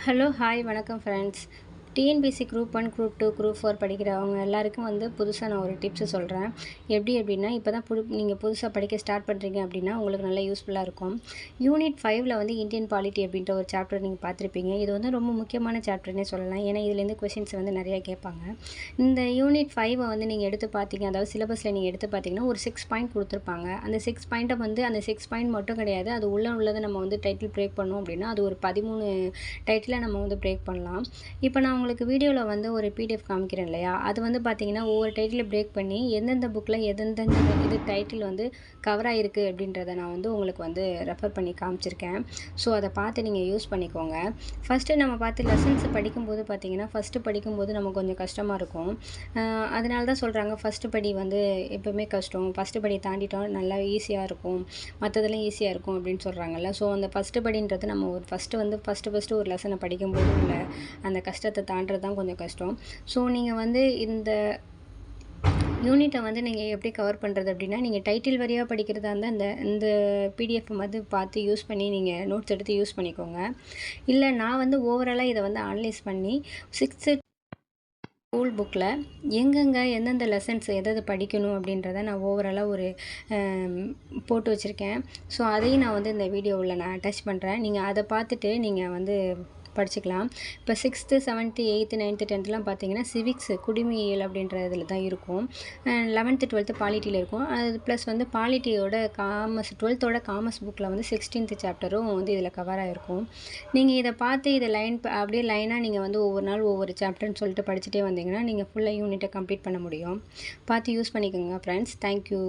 Hello hi வணக்கம் friends. TNPSC group 1 group 2 group 4 படிக்கிறவங்க எல்லாருக்கும் புதுசாக நான் ஒரு டிப்ஸ் சொல்கிறேன். எப்படி அப்படின்னா, இப்போ தான் நீங்கள் புதுசாக படிக்க ஸ்டார்ட் பண்ணுறீங்க அப்படின்னா உங்களுக்கு நல்லா யூஸ்ஃபுல்லாக இருக்கும். யூனிட் 5ல் இந்தியன் பாலிட்டி அப்படின்ற ஒரு சாப்டர் நீங்கள் பார்த்துருப்பீங்க. இது ரொம்ப முக்கியமான சாப்டர்னே சொல்லலாம். ஏன்னா இதுலேருந்து கொஷின்ஸ் நிறையா கேட்பாங்க. இந்த யூனிட் 5 நீங்கள் எடுத்து பார்த்தீங்க, அதாவது சிலபஸில் நீங்கள் எடுத்து பார்த்தீங்கன்னா ஒரு 6 பாயிண்ட் கொடுத்துருப்பாங்க. அந்த 6 பாயிண்ட்டை அந்த 6 பாயிண்ட் மட்டும் கிடையாது, அது உள்ளதை நம்ம டைட்டில் பிரேக் பண்ணோம் அப்படின்னா அது ஒரு 13 டைட்டிலை நம்ம பிரேக் பண்ணலாம். இப்போ நான் உங்களுக்கு வீடியோவில் ஒரு பிடிஎஃப் காமிக்கிறேன் இல்லையா, அது பார்த்தீங்கன்னா ஒவ்வொரு டைட்டில் பிரேக் பண்ணி எந்தெந்த புக்கில் எந்தெந்த இது டைட்டில் கவர் ஆகிருக்கு அப்படின்றத நான் உங்களுக்கு ரெஃபர் பண்ணி காமிச்சிருக்கேன். ஸோ அதை பார்த்து நீங்கள் யூஸ் பண்ணிக்கோங்க. ஃபஸ்ட்டு நம்ம பார்த்து லெசன்ஸ் படிக்கும்போது பார்த்தீங்கன்னா ஃபஸ்ட்டு படிக்கும்போது நமக்கு கொஞ்சம் கஷ்டமாக இருக்கும். அதனால தான் சொல்கிறாங்க ஃபஸ்ட்டு படி எப்போவுமே கஷ்டம், ஃபஸ்ட்டு படி தாண்டிட்டோம் நல்லா ஈஸியாக இருக்கும், மற்றதெல்லாம் ஈஸியாக இருக்கும் அப்படின்னு சொல்கிறாங்கல்ல. ஸோ அந்த ஃபஸ்ட்டு படின்றது நம்ம ஒரு ஃபஸ்ட்டு ஒரு லெசனை படிக்கும்போது உள்ள அந்த கஷ்டத்தை தாண்டுறது தான் கொஞ்சம் கஷ்டம். ஸோ நீங்கள் இந்த யூனிட்டை நீங்கள் எப்படி கவர் பண்ணுறது அப்படின்னா, நீங்கள் டைட்டில் வரியாக படிக்கிறதா இருந்தால் இந்த பிடிஎஃப் பார்த்து யூஸ் பண்ணி நீங்கள் நோட்ஸ் எடுத்து யூஸ் பண்ணிக்கோங்க. இல்லை நான் ஓவராலாக இதை அனலைஸ் பண்ணி 6th ஸ்கூல் புக்கில் எந்தெந்த லெசன்ஸ் எதை படிக்கணும் அப்படின்றத நான் ஓவராலாக ஒரு போட்டு வச்சுருக்கேன். ஸோ அதையும் நான் இந்த வீடியோவில் நான் அட்டாச் பண்ணுறேன். நீங்கள் அதை பார்த்துட்டு நீங்கள் படிச்சுக்கலாம். இப்போ 6th 7th 8th 9th 10thலாம் பார்த்தீங்கன்னா சிவிக்ஸ் குடிமையியல் அப்படின்ற இதில் தான் இருக்கும். 11th 12th பாலிட்டியில் இருக்கும். அது ப்ளஸ் பாலிட்டியோட காமர்ஸ் 12th காமர்ஸ் புக்கில் 16th சாப்டரும் இதில் கவர் ஆகிருக்கும். நீங்கள் இதை பார்த்து இதை அப்படியே லைனாக நீங்கள் ஒவ்வொரு நாள் ஒவ்வொரு சாப்டர்னு சொல்லிட்டு படிச்சுட்டே வந்தீங்கன்னா நீங்கள் ஃபுல்லாக யூனிட்டை கம்ப்ளீட் பண்ண முடியும். பார்த்து யூஸ் பண்ணிக்கோங்க ஃப்ரெண்ட்ஸ். தேங்க்யூ.